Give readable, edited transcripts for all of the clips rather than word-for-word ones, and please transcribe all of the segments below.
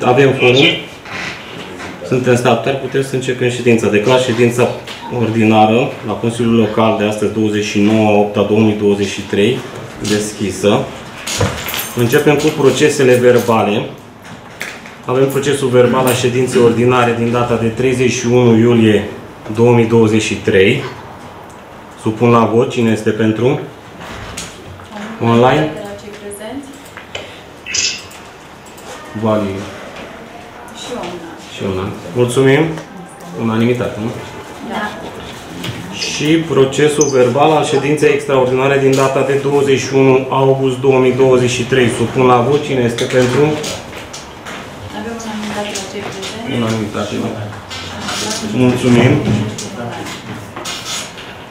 Avem forum, suntem statutari, putem să începem ședința. Declar ședința ordinară la Consiliul Local de astăzi, 29/8/2023, deschisă. Începem cu procesele verbale. Avem procesul verbal a ședinței ordinare din data de 31 iulie 2023. Supun la vot. Cine este pentru? Online? Vali. Și una. Mulțumim. Unanimitate, nu? Da. Și procesul verbal al ședinței extraordinare din data de 21 august 2023. Supun la vot. Cine este pentru? Avem unanimitate la cei prezenți. Unanimitate, nu? Mulțumim.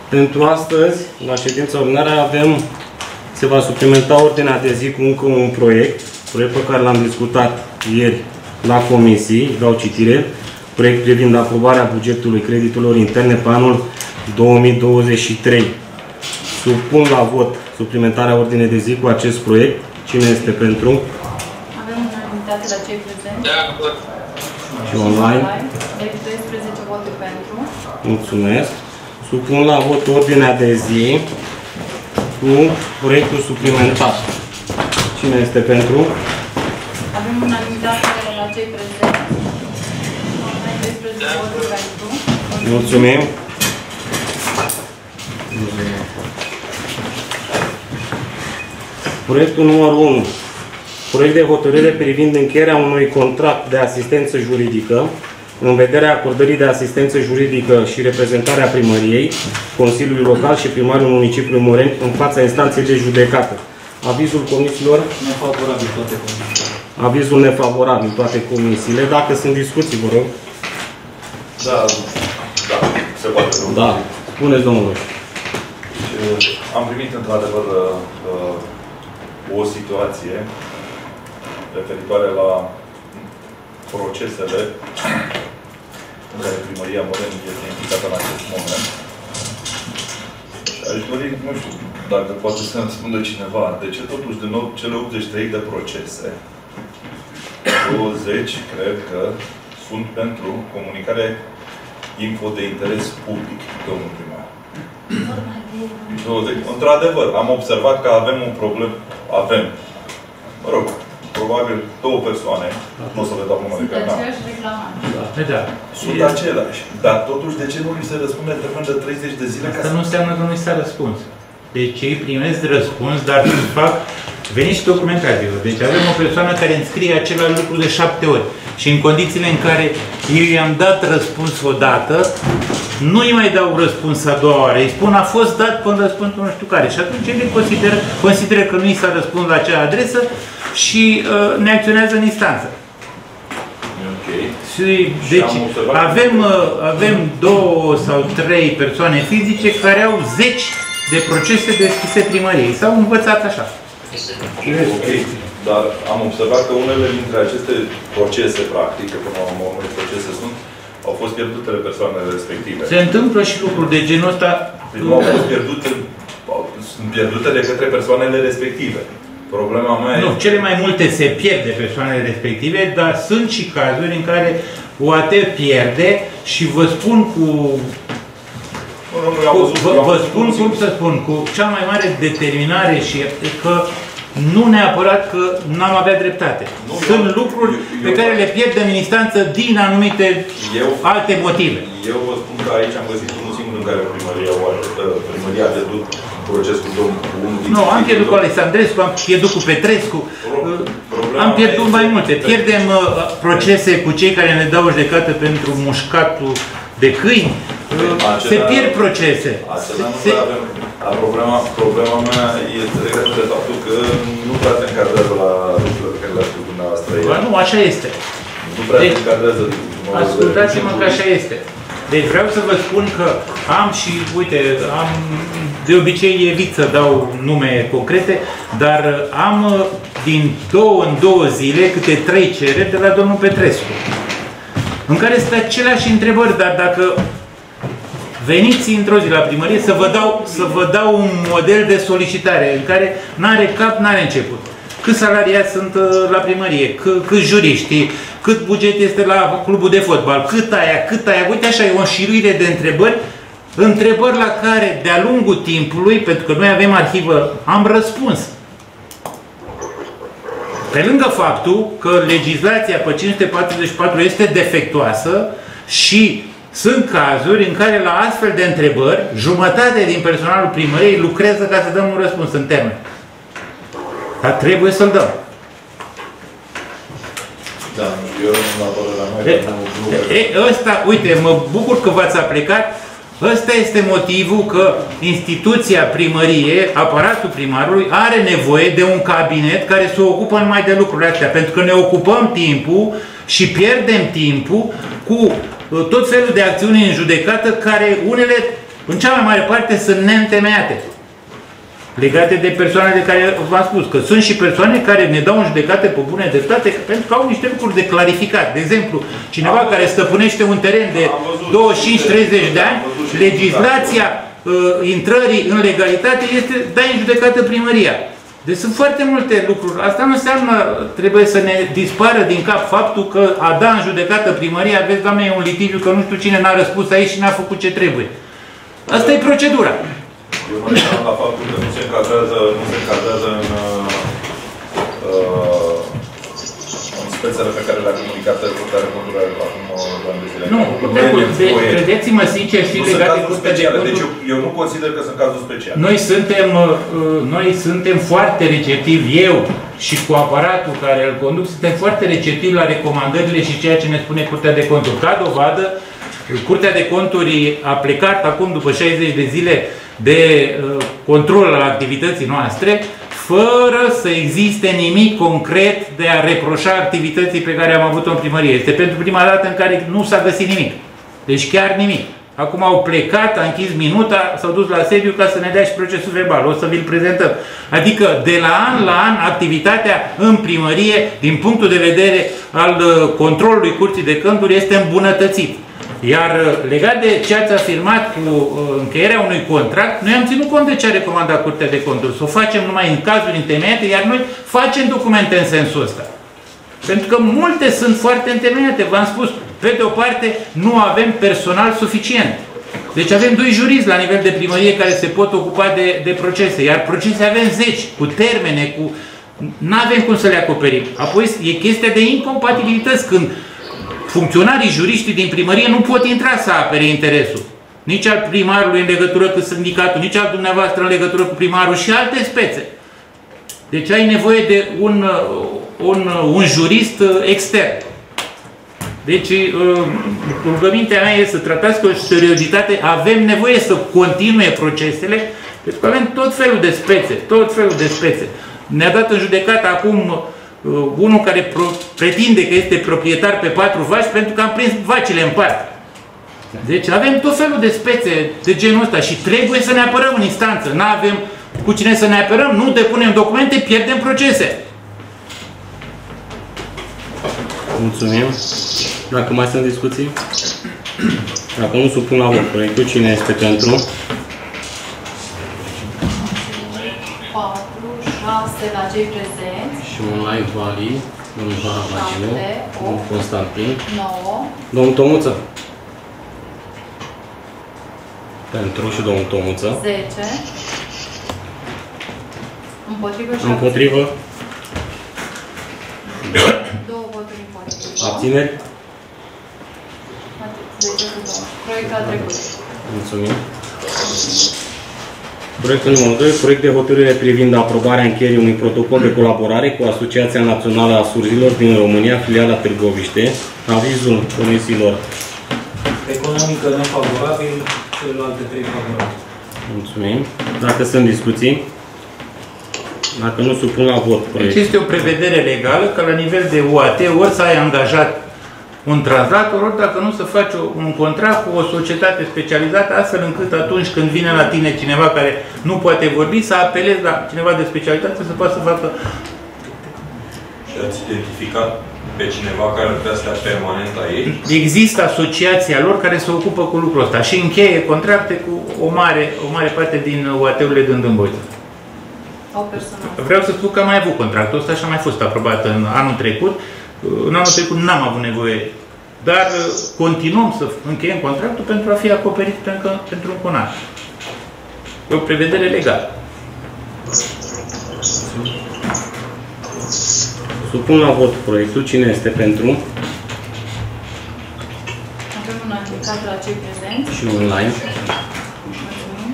Pentru astăzi, la ședința ordinară, se va suplimenta ordinea de zi cu încă un proiect pe care l-am discutat ieri la comisii, dau citire, proiect privind aprobarea bugetului creditelor interne pe anul 2023. Supun la vot suplimentarea ordinei de zi cu acest proiect. Cine este pentru? Avem unanimitate la cei prezenți. Și online. Deci 12 voturi pentru. Mulțumesc. Supun la vot ordinea de zi cu proiectul suplimentar. Cine este pentru? Avem unanimitate la cei prezenți. 12 voturi pentru. Mulțumim. Proiectul numărul 1. Proiect de hotărâre privind încheierea unui contract de asistență juridică în vederea acordării de asistență juridică și reprezentarea primăriei, Consiliului Local și primarul municipiului Moreni în fața instanței de judecată. Avizul comisiilor? Nefavorabil toate comisiile. Avizul nefavorabil toate comisiile. Dacă sunt discuții, vă rog. Da, se poate. Da. Spuneți, domnule. Am primit, într-adevăr, o situație referitoare la procesele în care primăria Moreni este implicată în acest moment. Aș dori, nu știu, dacă poate să ne spună cineva, de ce totuși din nou cele 83 de procese, 20, cred că, sunt pentru comunicare info de interes public, domnul primar. 20. Într-adevăr, am observat că avem un problem, mă rog, probabil două persoane, nu o să le dau numele Sunt pe an. aceiași reclamanți. Da. Sunt același. Dar totuși, de ce nu li se răspunde în termen de 30 de zile? Asta nu înseamnă că nu i s-a răspuns. Deci ei primesc răspuns, dar fac... Veniți și documentați-vă. Deci avem o persoană care înscrie același lucru de 7 ori. Și în condițiile în care eu i-am dat răspuns odată, nu îi mai dau răspuns a doua oară. Îi spun, a fost dat până răspunsul nu știu care. Și atunci ele consideră că nu i s-a răspuns la acea adresă și ne acționează în instanță. Deci avem 2 sau 3 persoane fizice care au 10 de procese deschise primăriei. S-au învățat așa. Ok, dar am observat că unele dintre aceste procese, practic, că până la urmă procese au fost pierdutele persoanele respective. Se întâmplă și lucruri de genul ăsta. Nu au fost pierdute, sunt pierdute de către persoanele respective. Problema mea Nu, cele mai multe se pierde persoanele respective, dar sunt și cazuri în care OAT pierde și vă spun cu cea mai mare determinare și că nu neapărat că n-am avea dreptate. Sunt lucruri pe care le pierdem în instanță din anumite alte motive. Eu vă spun că aici am găsit unul singur în care primăria a pierdut procesul unul din... Nu, am pierdut cu Alexandrescu, am pierdut cu Petrescu, am pierdut mai multe. Pierdem procese cu cei care ne dau o judecată pentru mușcatul de câini. Se pierd procese. Problema mea este legată de faptul că nu prea se încadrează la lucrurile pe care le-ați spus dumneavoastră. Nu, așa este. Nu prea se încadrează. Ascultați-mă că așa este. Deci vreau să vă spun că am și, uite, de obicei evit să dau nume concrete, dar am din 2 în 2 zile câte 3 cereri de la domnul Petrescu, în care sunt aceleași întrebări, dar dacă veniți într-o zi la primărie să vă dau un model de solicitare în care n-are cap, n-are început. cât salariați sunt la primărie, cât juriști, cât buget este la clubul de fotbal, cât aia. Uite așa, e o șiruire de întrebări la care de-a lungul timpului, pentru că noi avem arhivă, am răspuns. Pe lângă faptul că legislația pe 544 este defectuoasă și sunt cazuri în care la astfel de întrebări, jumătate din personalul primăriei lucrează ca să dăm un răspuns în termen. Dar trebuie să-l dăm. Da, eu nu am părere la noi. Ăsta, uite, mă bucur că v-ați aplicat. Ăsta este motivul că instituția primărie, aparatul primarului, are nevoie de un cabinet care se ocupă numai de lucrurile astea. Pentru că ne ocupăm timpul și pierdem timpul cu tot felul de acțiuni în judecată care unele, în cea mai mare parte, sunt neîntemeiate. Legate de persoane de care v-am spus, că sunt și persoane care ne dau în judecată pe bune dreptate pentru că au niște lucruri de clarificat. De exemplu, cineva care stăpânește un teren de 25-30 de ani, legislația intrării în legalitate este dai în judecată primăria. Deci sunt foarte multe lucruri. Asta nu înseamnă, trebuie să ne dispară din cap faptul că a da în judecată primăria, vezi, doamne, e un litigiu că nu știu cine n-a răspuns aici și n-a făcut ce trebuie. Asta e procedura. Eu mă referam la faptul că nu se încadrează în spețele pe care le-a comunicat Curtea de Conturi acum 2 ani de zile. Nu, credeți-mă sincer și legat de Curtea de Conturi. Deci eu nu consider că sunt cazuri speciale. Noi suntem foarte receptivi, eu și cu aparatul care îl conduc, suntem foarte receptivi la recomandările și ceea ce ne spune Curtea de Conturi. Ca dovadă, Curtea de Conturi a plecat acum după 60 de zile de control al activității noastre, fără să existe nimic concret de a reproșa activității pe care am avut-o în primărie. Este pentru prima dată în care nu s-a găsit nimic. Deci chiar nimic. Acum au plecat, a închis minuta, s-au dus la sediu ca să ne dea și procesul verbal. O să vi-l prezentăm. Adică de la an la an activitatea în primărie, din punctul de vedere al controlului Curții de Conturi, este îmbunătățit. Iar legat de ce ați afirmat cu încheierea unui contract, noi am ținut cont de ce a recomandat Curtea de Conturi. Să o facem numai în cazuri întemeiate, iar noi facem documente în sensul ăsta. Pentru că multe sunt foarte întemeiate. V-am spus, pe de o parte, nu avem personal suficient. Deci avem 2 juriști la nivel de primărie care se pot ocupa de procese, iar procese avem 10, cu termene, cu... n-avem cum să le acoperim. Apoi e chestia de incompatibilități, când funcționarii, juriștii din primărie nu pot intra să apere interesul. Nici al primarului în legătură cu sindicatul, nici al dumneavoastră în legătură cu primarul și alte spețe. Deci ai nevoie de un jurist extern. Deci rugămintea mea este să tratați cu seriozitate. Avem nevoie să continue procesele, pentru că avem tot felul de spețe, Ne-a dat în judecată acum unul care pretinde că este proprietar pe 4 vaci pentru că am prins vacile în parte. Deci avem tot felul de spețe de genul ăsta și trebuie să ne apărăm în instanță. Nu avem cu cine să ne apărăm, nu depunem documente, pierdem procese. Mulțumim. Dacă mai sunt discuții? Dacă nu supun la vot proiectul, cine este pentru? 4, 6 la cei prezenți. Și un live Vali, domnul Barabaginu, domnul Constantin. 9. Domnul Tomuță. Pentru și domnul Tomuță. 10. Împotrivă și împotrivă. 2 voturi împotrivă. Abțineri. 10 cu 2. Proiectul a trecut. Mulțumim. Proiectul numărul 2, proiect de hotărâre privind aprobarea încheierii unui protocol de colaborare cu Asociația Națională a Surzilor din România, filiala Târgoviște. Avizul comisiilor. Economică nefavorabil, celelalte 3 favorabile. Mulțumim. Dacă sunt discuții, dacă nu supun la vot proiect. Deci este o prevedere legală că la nivel de UAT ori să ai angajat un translator, ori dacă nu să faci un contract cu o societate specializată, astfel încât atunci când vine la tine cineva care nu poate vorbi, să apelezi la cineva de specialitate să poată să facă... Și ați identificat pe cineva care ar putea să stea permanent aici? Există asociația lor care se ocupă cu lucrul ăsta și încheie contracte cu o mare parte din UAT-urile din Dâmbovița. Au personal. Vreau să spun că am mai avut contractul ăsta și a mai fost aprobat în anul trecut. În anul trecut n-am avut nevoie, dar continuăm să încheiem contractul pentru a fi acoperit pentru un an. E o prevedere legală. Supun la vot proiectul. Cine este pentru? Avem un adjudicat la cei prezenți. Și online. Mulțumim.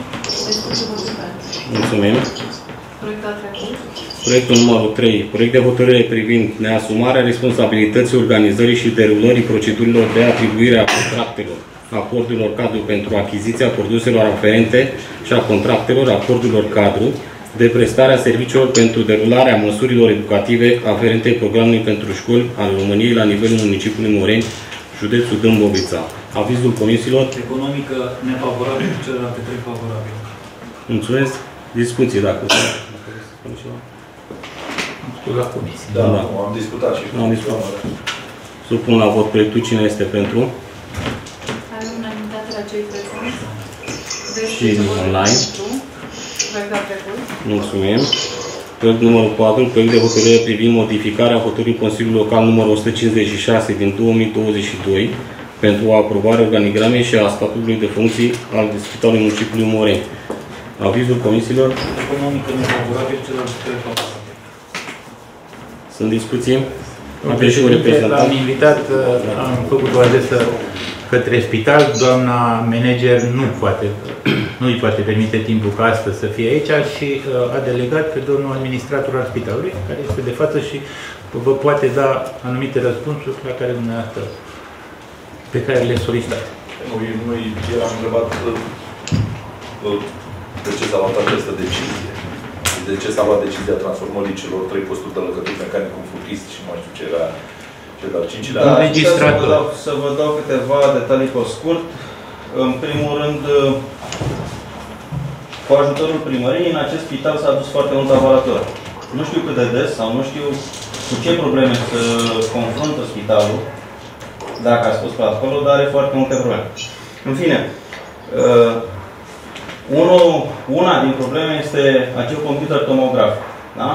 Discuții votul pentru. Mulțumim. Proiectul a trecut. Proiectul numărul 3. Proiect de hotărâre privind neasumarea responsabilității organizării și derulării procedurilor de atribuire a contractelor, acordurilor cadru pentru achiziția produselor aferente și a contractelor, acordurilor cadru de prestarea serviciilor pentru derularea măsurilor educative aferente programului pentru școli al României la nivelul municipiului Moreni, județul Dâmbovița. Avizul comisiilor. Economică nefavorabil, celelalte 3 favorabile. Mulțumesc. Discuții dacă La comisie. Da, Da. am discutat și Am discutat. Supun la vot proiectul. Cine este pentru? Avem unanimitate la cei prezenți. Și online. Proiectul a trecut. Mulțumim. Proiect numărul 4. Proiect de hotărâre privind modificarea hotărârii Consiliului Local numărul 156 din 2022 pentru aprobarea organigramei și a statutului de funcții al Spitalului Municipiului Moreni. Avizul comisiilor. Economică nefavorabil, celelalte 3 favorabile. Sunt discuții? Avem și un reprezentant. Am invitat, am făcut o adresă către spital, doamna manager nu-i poate permite timpul ca astăzi să fie aici și a delegat pe domnul administrator al spitalului, care este de față și vă poate da anumite răspunsuri la care dumneavoastră, pe care le solicitați. Noi eram întrebat de ce s-a luat această decizie. De ce s-a luat decizia transformării celor 3 posturi de lăcături mecanic cu furtist și mai știu ce era cel de-al 5-lea. Da, registrator. Să vă dau câteva detalii pe scurt. În primul rând, cu ajutorul primăriei, în acest spital s-a adus foarte mult aparatură. Nu știu cât de des sau nu știu cu ce probleme se confruntă spitalul, dacă a spus pe acolo, dar are foarte multe probleme. În fine, una din probleme este acel computer tomograf. Da?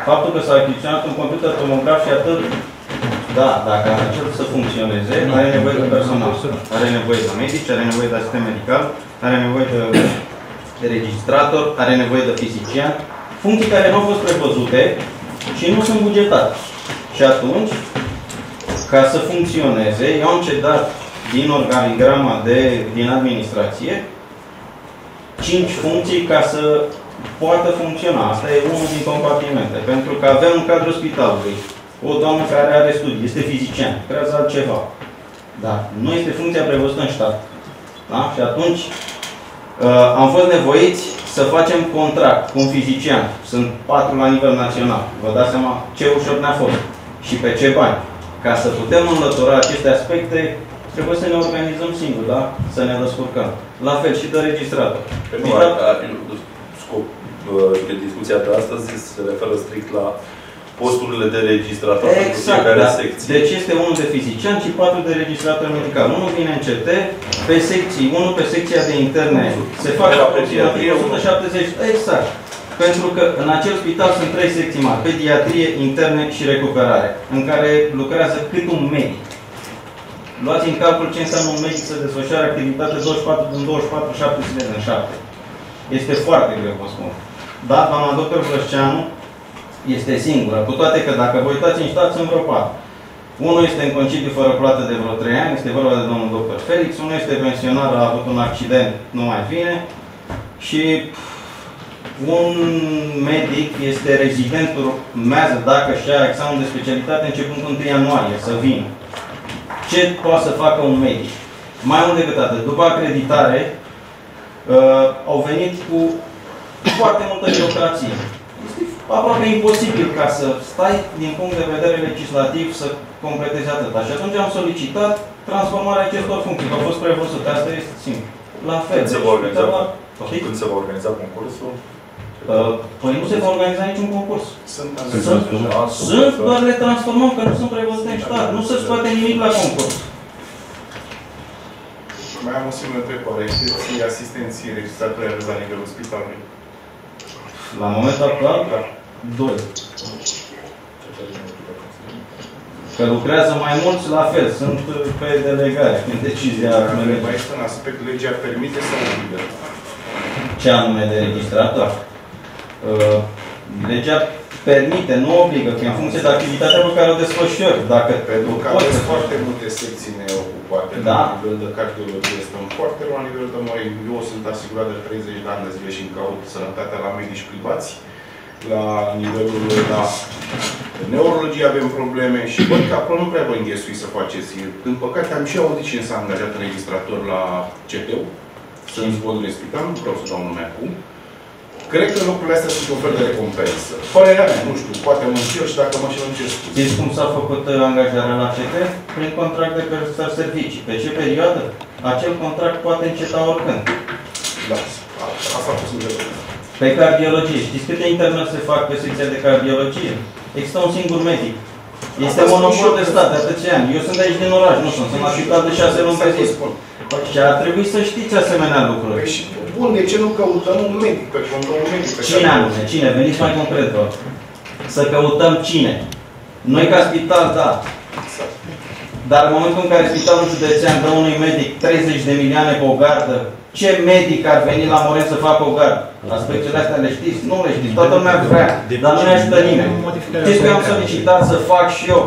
Faptul că s-a achiziționat un computer tomograf și atât, da, dacă acel să funcționeze, are nevoie de personal, are nevoie de medici, are nevoie de asistent medical, are nevoie de registrator, are nevoie de fizician, funcții care nu au fost prevăzute și nu sunt bugetate. Și atunci, ca să funcționeze, eu am cedat din organigrama din administrație 5 funcții ca să poată funcționa. Asta e unul din compartimente. Pentru că avem în cadrul spitalului o doamnă care are studii, este fizician, creează altceva. Dar nu este funcția prevăzută în stat. Da? Și atunci am fost nevoiți să facem contract cu un fizician. Sunt 4 la nivel național. Vă dați seama ce ușor ne-a fost și pe ce bani. Ca să putem înlătura aceste aspecte, trebuie să ne organizăm singuri, da? Să ne descurcăm. La fel și de registrator. Scop de discuția de astăzi se referă strict la posturile de registrator pentru fiecare secție. Deci este unul de fizician și 4 de registrator medical. Unul vine în CT, pe secții, unul pe secția de interne. Se fac aproximativ 170. Exact. Pentru că în acel spital sunt 3 secții mari, pediatrie, interne și recuperare, în care lucrează cât un medic. Luați în calcul ce înseamnă un medic să desfășoare activitate 24 din 24, 7 zile din 7. Este foarte greu, vă spun. Da, doamna doctor Vrășceanu este singură, cu toate că dacă vă uitați în stat, sunt vreo 4. Unul este în concediu fără plată de vreo 3 ani, este vorba de domnul doctor Felix, unul este pensionar, a avut un accident, nu mai vine, și un medic este rezident, urmează, dacă și-a examen de specialitate, începând cu 1 ianuarie, să vină. Ce poate să facă un medic? Mai mult decât atât, după acreditare, au venit cu foarte multă birocrație. Este aproape imposibil ca să stai, din punct de vedere legislativ, să completezi atâta. Și atunci am solicitat transformarea acestor funcții, că au fost prevăzute. Asta este simplu. La fel. Când se va organiza, când se va organiza concursul? Păi nu se va organiza niciun concurs. Sunt, doar le transformăm, că nu sunt prevăzute în stat. Nu se scoate nimic la concurs. Mai am o singură întrebare. Câți asistenții registratori aveți la nivelul spitalului? La momentul actual, 2. Că lucrează mai mulți, la fel, sunt pe delegare, în decizia... Mai este un aspect, legea permite sau obligă? Ce anume de registrator? Legea permite, nu obligă, că în funcție de activitatea pe care o desfășori. Dacă pentru că aveți foarte multe secții neocupate, da. La nivel de cardiologie stăm foarte la nivel de noi. Eu sunt asigurat de 30 de ani de zile și îmi caut sănătatea la medici privați. La nivelul la neurologie avem probleme și văd că acolo nu prea vă înghesui să faceți. Din păcate am și auzit și s-a angajat în registrator la CTU. Sunt zbonurile spital, nu vreau să dau nume acum. Cred că lucrurile astea sunt un fel de recompensă. Părerea mea, nu știu, poate mă înșel și dacă mă înșel încerc. Știți cum s-a făcut angajarea la CT? Prin contract de prestare servicii. Pe ce perioadă? Acel contract poate înceta oricând. Da, asta a fost întrebarea. Pe cardiologie. Știți câte internări se fac pe secția de cardiologie? Există un singur medic. Este monopol de stat de atâția ani. Eu sunt de aici din oraș, nu sunt. Sunt asistat de 6 luni pe zi. Și ar trebui să știți asemenea lucruri. Păi și bun, de ce nu căutăm un medic pe fondul un medic? Cine anume? Cine? Veniți mai concret, vă. Să căutăm cine. Noi ca spital, da. Dar în momentul în care spitalul județean dă unui medic 30 de milioane pe o gardă, ce medic ar veni la Moren să facă o gardă? Aspectele astea le știți? Nu le știți. Toată lumea vrea, dar nu ne ajută nimeni. Știți că am solicitat să fac și eu.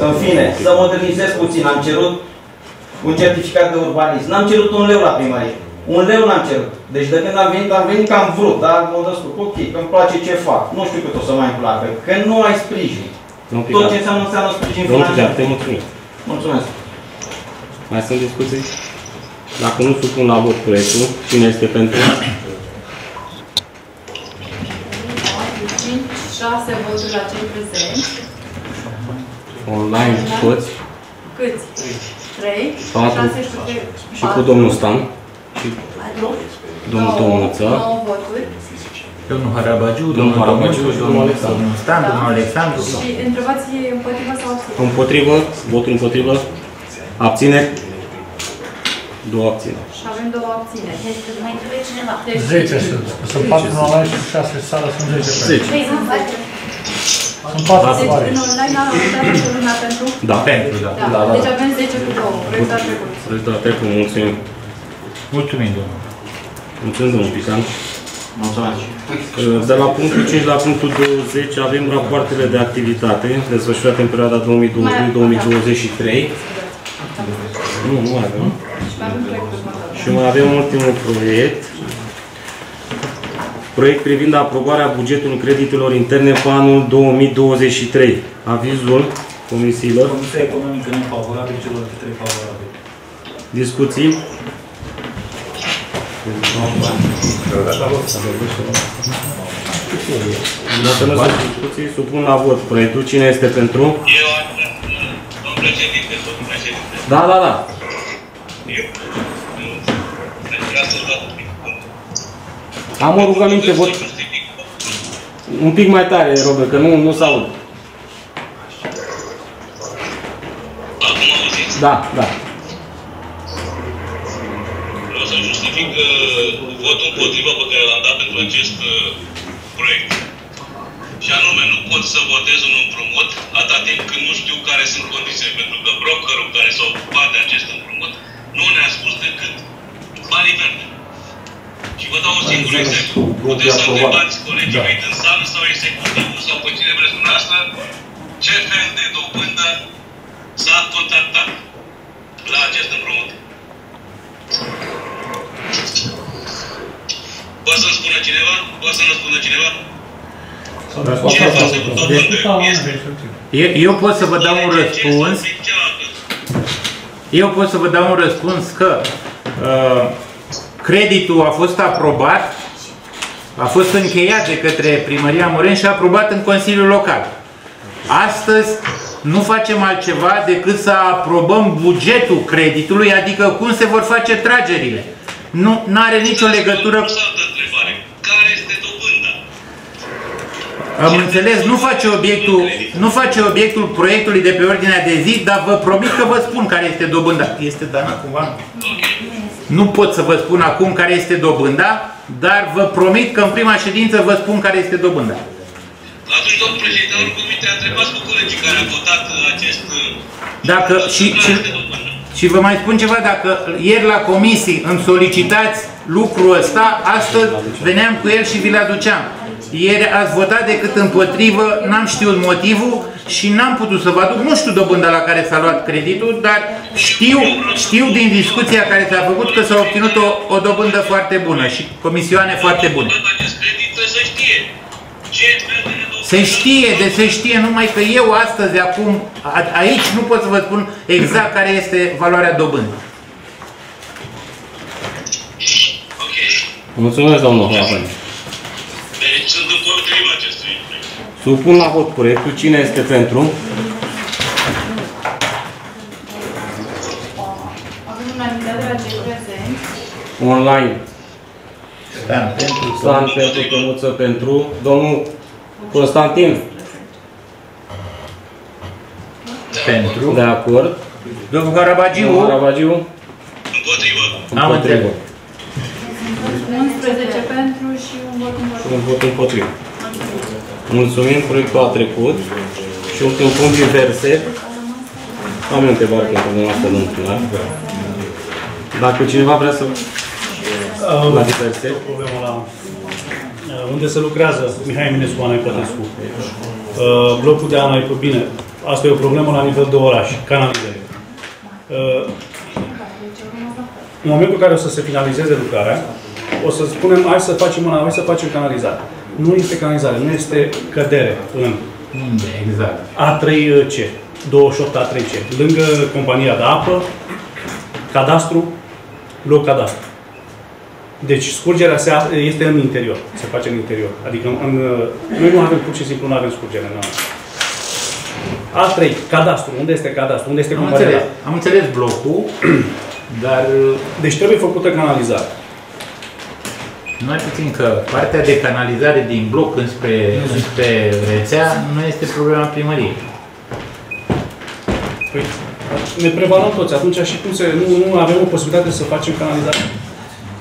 În fine, să modernizez puțin. Am cerut un certificat de urbanism. N-am cerut un leu la primărie. Un leu n-am cerut. Deci de când am venit că am vrut, dar mă dă spus, ok, că îmi place ce fac. Nu știu cât o să mai îmi placă, că nu ai sprijin. Tot ce înseamnă sprijin financiar. Te mulțumim. Mulțumesc. Mai sunt discuții? Dacă nu supun la vot proiectul, cine este pentru? 5-6 voturi la cei prezenți. Online toți. Câți? 3? 6 și 3. Și cu domnul Stan. Și domnul Tomuță. 9 voturi. Domnul Harabagiu, domnul Harabagiu și domnul Alexandru. Domnul Stan, domnul Alexandru. Și întrebați împotriva sau abținere? Împotrivă, votul împotrivă. Abțineri. 2 abțineri. Și avem 2 abțineri. Mai trebuie cineva. 10 sunt. Sunt 4 în online și 6 în sală, sunt 10. 10. Sunt 4 în online. Deci în online am votat toată lumea pentru? Da. Pentru, da. Deci avem 10 cu 2. Proiectul a trecut. Proiectul a trecut, mulțumim. Mulțumim, domnul. Mulțumim, domnul Pican. Mulțumesc. De la punctul 5 la punctul 20 avem rapoartele de activitate desfășurate în perioada 2022-2023. Nu mai avem. Și mai avem ultimul proiect. Proiect privind aprobarea bugetului creditelor interne pe anul 2023. Avizul comisiilor. Comisia economică nefavorabil, celelalte 3 favorabile. Discuții. Dacă nu sunt discuții, supun la vot proiectul. Cine este pentru? Eu, domnul președinte, domnul președinte. Da, da, da. Am o rugăminte, vot. Un pic mai tare, Robert, că nu s-aud. Acum auziți? Da, da. Vreau să justific votul împotriva pe care l-am dat pentru acest proiect. Și anume, nu pot să votez un împrumut atâta timp când nu știu care sunt condițiile, pentru că brokerul care s-a ocupat de acest împrumut nu ne-a spus decât banii verzi. Și vă dau un singur exemplu. Puteți să întrebați colegii mei din sală sau executivul sau pe cine vreți dumneavoastră ce fel de dobândă s-a contactat la acest împrumut. Poate să-mi spună cineva? Poate să-mi spună cineva? Ce fel de dobândă este? Eu pot să vă dau un răspuns. Eu pot să vă dau un răspuns că creditul a fost aprobat, a fost încheiat de către Primăria Moren și aprobat în Consiliul Local. Astăzi nu facem altceva decât să aprobăm bugetul creditului, adică cum se vor face tragerile. Nu are nicio legătură. Care este dobânda? Am înțeles, nu face obiectul proiectului de pe ordinea de zi, dar vă promit că vă spun care este dobânda. Este Dana cumva? Nu pot să vă spun acum care este dobânda, dar vă promit că în prima ședință vă spun care este dobânda. Atunci, domnul președinte al Comisiei, a întrebat cu colegii care au votat acest... Dacă, și vă mai spun ceva, dacă ieri la comisii îmi solicitați lucrul ăsta, astăzi veneam cu el și vi-l aduceam. Ieri ați votat decât împotrivă, n-am știut motivul și n-am putut să vă aduc, nu știu dobânda la care s-a luat creditul, dar știu din discuția care s-a făcut că s-a obținut o dobândă foarte bună și comisioane foarte bune. Se știe, numai că eu astăzi, acum, aici nu pot să vă spun exact care este valoarea dobândii. Mulțumesc, domnul Hoafen. Deci sunt împotriva acestui proiect. Supun la vot proiectul. Cine este pentru? Avem unanimitate la cei prezenți. Online. Stan pentru, Cămuță pentru. Domnul Constantin. Pentru. De acord. Domnul Carabagiu. Împotrivă. Am întrebat. 11 pentru și un vot împotrivă. Și un vot împotrivă. Mulțumim, proiectul a trecut. Și ultimul punct, diverse. Am o întrebare pentru dumneavoastră, domnul primar. Dacă cineva vrea să... La diverse. Unde se lucrează Mihai Eminescu, Ana Ipătescu. Blocul de Ana Ipă, bine, asta e o problemă la nivel de oraș, canalizare. În momentul în care o să se finalizeze lucrarea, o să spunem, hai să facem canalizare. Nu este canalizare, nu este cădere în exact. A3C, 28 A3C, lângă compania de apă, cadastru, loc cadastru. Deci scurgerea este în interior, se face în interior. Adică noi nu avem, pur și simplu nu avem scurgere. A3, cadastru, unde este cadastru, unde este compania? Am înțeles blocul, dar... Deci trebuie făcută canalizare. Mai puțin că partea de canalizare din bloc înspre rețea nu este problema primăriei. Păi, ne prevalăm toți. Atunci și cum nu avem o posibilitate să facem canalizare?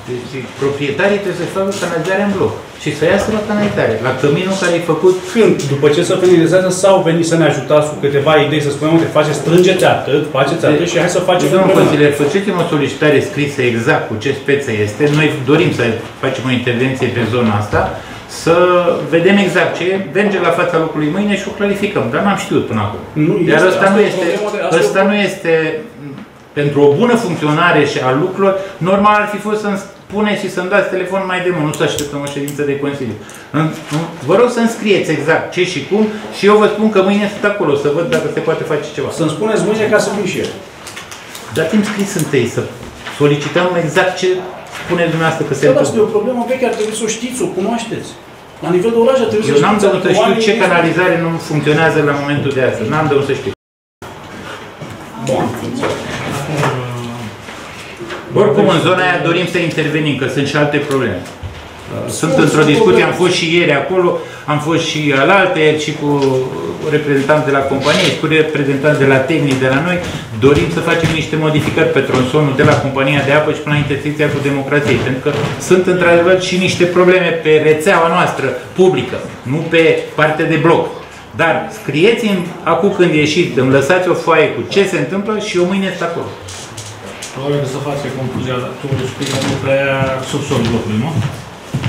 Deci proprietarii trebuie să facă canalizarea în bloc și să iasă la canalizare, la căminul care e făcut. Când? După ce se finalizează sau veni să ne ajutați cu câteva idei, să spunem, uite, strângeți atât, faceți atât și hai să facem... Domnul consilier, faceți-mi o solicitare scrisă exact cu ce speță este. Noi dorim să facem o intervenție pe zona asta, să vedem exact ce e, mergem la fața locului mâine și o clarificăm, dar n-am știut până acum. Iar ăsta nu este pentru o bună funcționare și a lucrurilor, normal ar fi fost să-mi spuneți și să-mi dați telefon mai de mult, nu să așteptăm o ședință de Consiliu. Vă rog să-mi scrieți exact ce și cum și eu vă spun că mâine sunt acolo, să văd dacă se poate face ceva. Să-mi spuneți mâine ca să vin și eu. Dați-mi scris întâi, să solicităm exact ce spuneți dumneavoastră că se întâmplă. Asta e o problemă veche, ar trebui să o știți, o cunoașteți. La nivel de oraș ar trebui să știți. Eu n-am de unde să știu ce canalizare nu funcționează la momentul de astăzi. N-am de unde să știu. Bun. Oricum, în zona aia dorim să intervenim, că sunt și alte probleme. Sunt într-o discuție, am fost și ieri acolo, am fost și alaltă, și cu reprezentanți de la companie, și cu reprezentanți de la tehnic de la noi. Dorim să facem niște modificări pe tronsonul de la compania de apă și până la intersecția cu democrației, pentru că sunt într-adevăr și niște probleme pe rețeaua noastră publică, nu pe partea de bloc. Dar scrieți-mi acum când ieșiți, îmi lăsați o foaie cu ce se întâmplă și eu mâine sunt acolo. Probabil să face concluzia, tu spui că nu prea subsolul blocului, nu?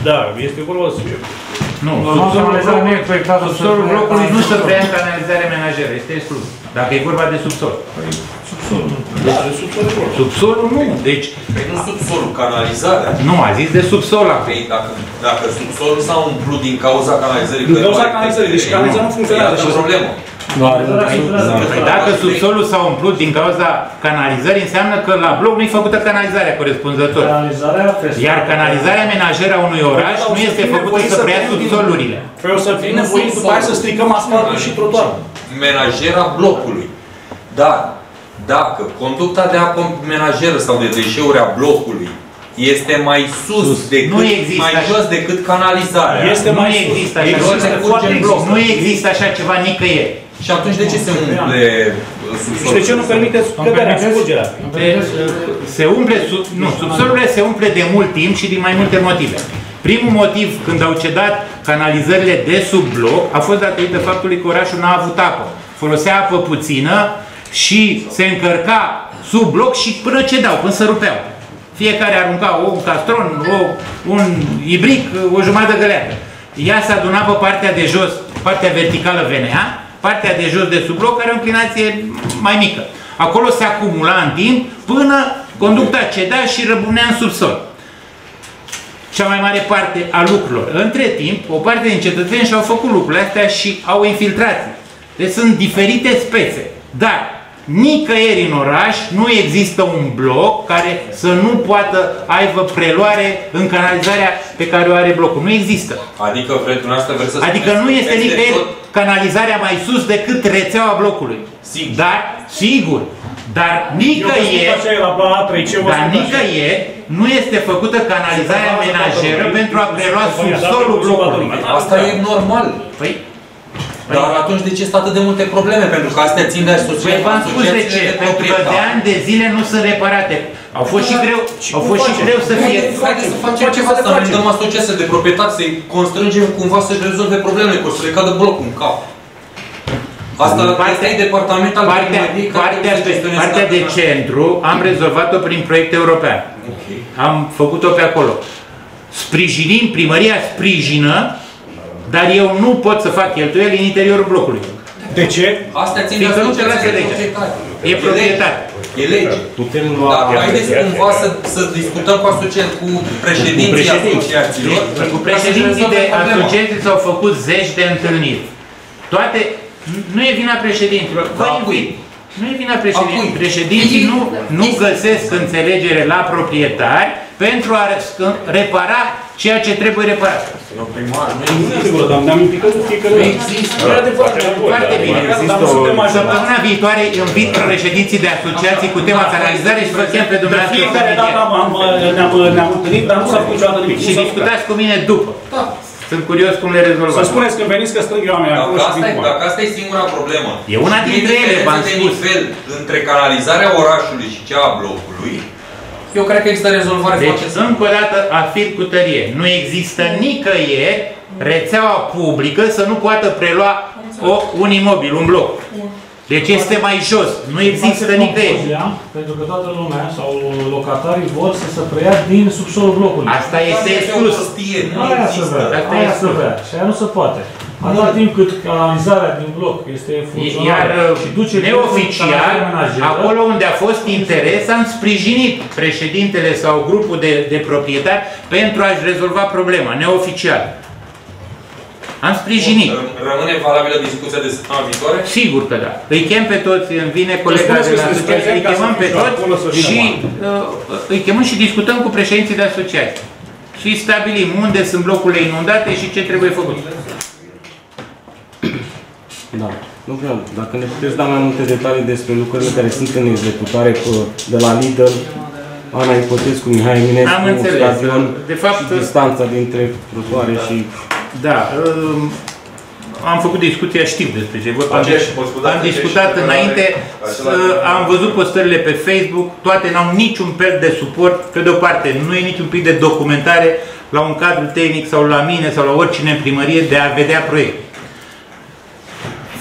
Da, este vorba să fie. Nu, subsolul blocului nu se preia în canalizare menajeră, este exclus. Dacă e vorba de subsol. Subsolul nu. Subsolul nu, deci... Păi nu subsolul, canalizarea. Nu, a zis de subsol acum. Păi dacă subsolul s-a umplut din cauza canalizării... Din cauza canalizării, deci canalizarea nu funcționează. E problemă. Dacă subsolul s-a umplut din cauza canalizării, înseamnă că la bloc nu e făcută canalizarea corespunzător. Iar canalizarea menajeră a unui oraș nu este făcută să preia subsolurile. Păi o să fie nevoit după aia să stricăm asfaltul și trotuarul. Menajera blocului. Dar dacă conducta de apă menajeră sau de deșeuri a blocului este mai sus decât, mai jos decât canalizarea. Nu există așa ceva nicăieri. Și atunci de ce se umple subsolul? Și de ce nu permiteți căderea, scurgerea? Se umple, subsolurile se umple de mult timp și din mai multe motive. Primul motiv când au cedat canalizările de sub bloc a fost datorită faptului că orașul n-a avut apă. Folosea apă puțină și se încărca sub bloc și până cedau, până se rupeau. Fiecare arunca un castron, un ibric, o jumătate de găleată. Ea se aduna pe partea de jos, partea verticală venea, partea de jos de sub bloc are o inclinație mai mică. Acolo se acumula în timp până conducta cedea și răbunea în subsol. Cea mai mare parte a lucrurilor. Între timp, o parte din cetățeni și-au făcut lucrurile astea și au infiltrații. Deci sunt diferite spețe. Dar nicăieri în oraș nu există un bloc care să nu poată aibă preluare în canalizarea pe care o are blocul. Nu există. Adică, dumneavoastră, vreți să adică nu este nicăieri canalizarea mai sus decât rețeaua blocului. Sigur. Dar, sigur, dar nicăieri nu este făcută canalizarea menajeră pentru a prelua subsolul blocului. Asta e normal. Păi, dar atunci de ce sunt atât de multe probleme? Pentru că astea țin de asociații. V-am spus de ce. Pentru că de ani de zile nu sunt reparate. Au fost și greu să fie. Haideți să facem ceva, să amendăm asociații de proprietari, să-i constrângem cumva să-și rezolve problemele, că o să le cadă blocul în cap. Asta este departamentul partea de centru am rezolvat-o prin proiect european. Am făcut-o pe acolo. Sprijinim, primăria sprijină, dar eu nu pot să fac cheltuieli în interiorul blocului. De ce? Astea țin de asociații. E proprietate. E lege. Putem lua... Dar haideți cumva să discutăm cu asociații, cu președinții asociațiilor. Cu președinții de asociații s-au făcut zeci de întâlniri. Toate... Nu e vina președinților. Nu e vina președinților. Președinții nu găsesc înțelegere la proprietari pentru a repara ceea ce trebuie reparat. Sigur, dar ne-am implicat cu fiecare. Nu există. Foarte bine. Săptămâna viitoare invit președinții de asociații cu tema canalizare și vă chem pe dumneavoastră. Fiecare dată ne-am întâlnit, dar nu s-a făcut niciodată nimic. Și discutați cu mine după. Sunt curios cum le rezolvați. Să spuneți când veniți că strâng eu oamenii acolo și vin cu Dacă asta e singura problemă. E una dintre ele, v-am spus. Între canalizarea orașului și cea a blocului, eu cred că există rezolvare foarte simplă. Încă o dată afirm cu tărie. Nu există nicăieri rețeaua publică să nu poată prelua un imobil, un bloc. Deci este mai jos. Nu există nicăieri. Pentru că toată lumea sau locatarii vor să se preia din subsolul blocului. Asta este exclus. Aia să vrea. Și aia nu se poate. Atâta timp cât canalizarea din bloc este funcțională și duce neoficial, acolo unde a fost interes, am sprijinit președintele sau grupul de proprietari pentru a-și rezolva problema, neoficial. Am sprijinit. Rămâne valabilă discuția de săptămâna viitoare? Sigur că da. Îi chem pe toți, îmi vine colega de la asociație, îi chemăm pe toți și îi chemăm și discutăm cu președinții de asociație. Și stabilim unde sunt blocurile inundate și ce trebuie făcut. Da. Nu vreau. Dacă ne puteți da mai multe detalii despre lucrurile care sunt în executare de la Lidl, Ana Ipotescu, Mihai Eminescu, stadion, de fapt, și distanța dintre trotuare și... Da, am făcut discuția, știu despre ce vorba. Am discutat înainte, am văzut postările pe Facebook, toate n-au niciun fel de suport, pe de o parte nu e niciun pic de documentare la un cadru tehnic sau la mine sau la oricine în primărie de a vedea proiect.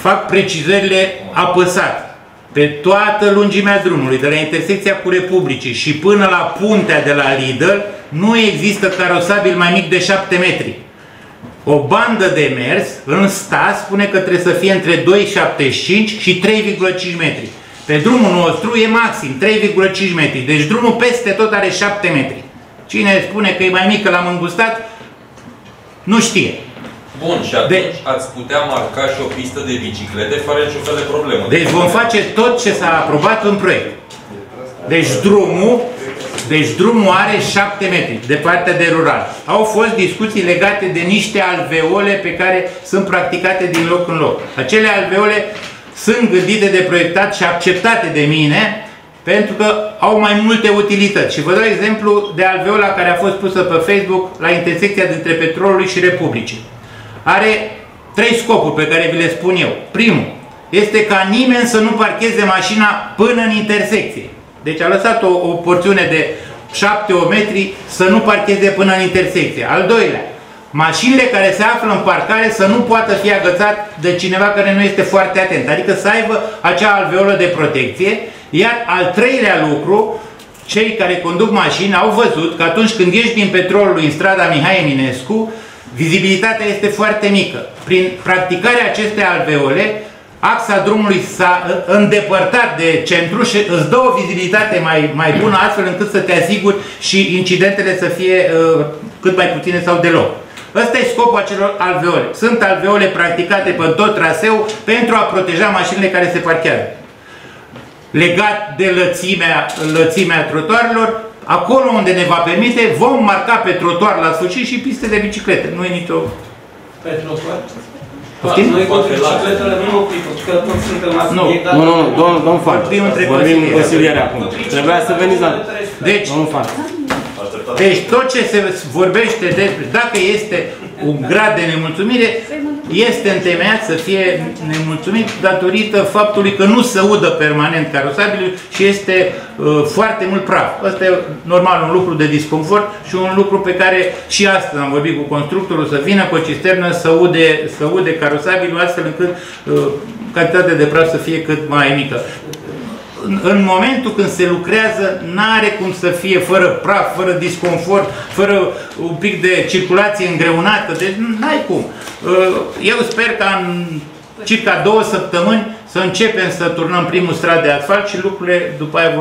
Fac precizările apăsat pe toată lungimea drumului, de la intersecția cu Republicii și până la puntea de la Lidl, nu există carosabil mai mic de 7 metri. O bandă de mers în stat spune că trebuie să fie între 2,75 și 3,5 metri. Pe drumul nostru e maxim 3,5 metri. Deci drumul peste tot are 7 metri. Cine spune că e mai mic, că l-am îngustat, nu știe. Bun, și atunci ați putea marca și o pistă de biciclete fără niciun fel de problemă. Deci vom face tot ce s-a aprobat în proiect. Deci drumul are 7 metri de partea de rural. Au fost discuții legate de niște alveole pe care sunt practicate din loc în loc. Acele alveole sunt gândite de proiectat și acceptate de mine pentru că au mai multe utilități. Și vă dau exemplu de alveola care a fost pusă pe Facebook la intersecția dintre Petrolului și Republicii. Are 3 scopuri pe care vi le spun eu. Primul este ca nimeni să nu parcheze mașina până în intersecție. Deci a lăsat o porțiune de 7 metri să nu parcheze până în intersecție. Al doilea, mașinile care se află în parcare să nu poată fi agățat de cineva care nu este foarte atent, adică să aibă acea alveolă de protecție. Iar al treilea lucru, cei care conduc mașini au văzut că atunci când ieși din Petrolului în strada Mihai Eminescu, vizibilitatea este foarte mică. Prin practicarea acestei alveole, axa drumului s-a îndepărtat de centru și îți dă o vizibilitate mai bună, astfel încât să te asiguri și incidentele să fie cât mai puține sau deloc. Ăsta e scopul acelor alveole. Sunt alveole practicate pe tot traseul pentru a proteja mașinile care se parchează. Legat de lățimea trotuarelor, acolo unde ne va permite, vom marca pe trotuar la sfârșit și piste de biciclete. Nu e nicio... Pe trotuar? Poftim? Noi cu bicicletele nu oprim, pentru că toți suntem la subiect. Nu, domnul Fan. Vorbim în consiliere acum. Trebuia să veniți la... Deci, domnul Fan. Deci tot ce se vorbește despre, dacă este un grad de nemulțumire, este întemeiat să fie nemulțumit datorită faptului că nu se udă permanent carosabilul și este foarte mult praf. Asta e normal un lucru de disconfort și un lucru pe care și astăzi am vorbit cu constructorul, să vină cu o cisternă să ude carosabilul astfel încât cantitatea de praf să fie cât mai mică. În momentul când se lucrează, n-are cum să fie fără praf, fără disconfort, fără un pic de circulație îngreunată, deci n-ai cum. Eu sper că în circa 2 săptămâni să începem să turnăm primul strat de asfalt și lucrurile după aia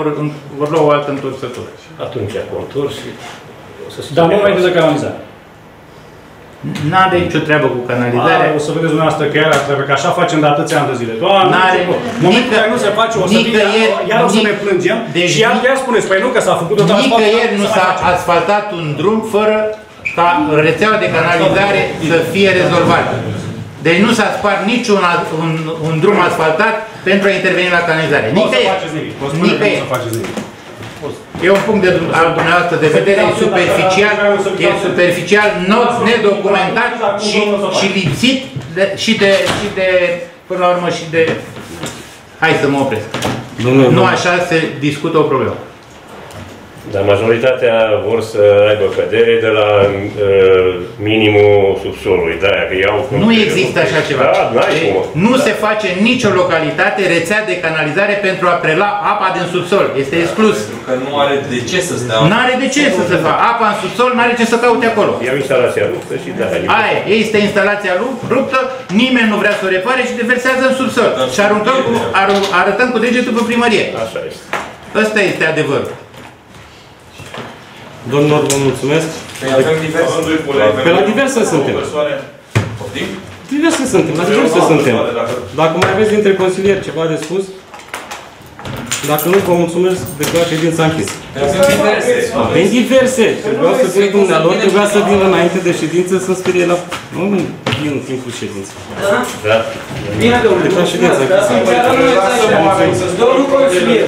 vor lua o altă întorsătură. Atunci contur și... Dar nu mai de canalizare. N-are nicio treabă cu canalizarea. O să vedeți dumneavoastră că trebuie, că așa facem de atâția ani de zile. Doamne, în momentul în care nu se face, o să vină, iar o să ne plângem și iar spuneți, păi nu că s-a făcut tot asfalt. Nicăieri nu s-a asfaltat un drum fără ca rețeaua de canalizare să fie rezolvată. Deci nu s-a spart niciun un drum asfaltat pentru a interveni la canalizare. Nicăieri. E un punct al dumneavoastră de vedere, e superficial, nedocumentat și lipsit până la urmă și de... Hai să mă opresc. Nu așa se discută o problemă. Dar majoritatea vor să aibă cădere de la minimul subsolului, de-aia că iau... Nu există așa ceva. Nu se face în nicio localitate rețea de canalizare pentru a prelua apa din subsol. Este exclus. Pentru că nu are de ce să stea. Nu are de ce să se facă. Apa în subsol nu are ce să caute acolo. Iau instalația ruptă și de-aia. Aia, este instalația ruptă, nimeni nu vrea să o repare și deversează în subsol. Și arătăm cu degetul pe primărie. Așa este. Ăsta este adevărul. Domnilor, vă mulțumesc. Pe la diverse suntem. Diverse suntem, la diverse suntem. Dacă mai aveți dintre consilieri ceva de spus, dacă nu, vă mulțumesc, declar ședința închisă. Pe diverse. Trebuia să fie dumnealor, trebuia să vină înainte de ședință să scrie la... Nu vin în timpul ședinței. Bine, domnule. Declar ședința închisă. Domnul consilier.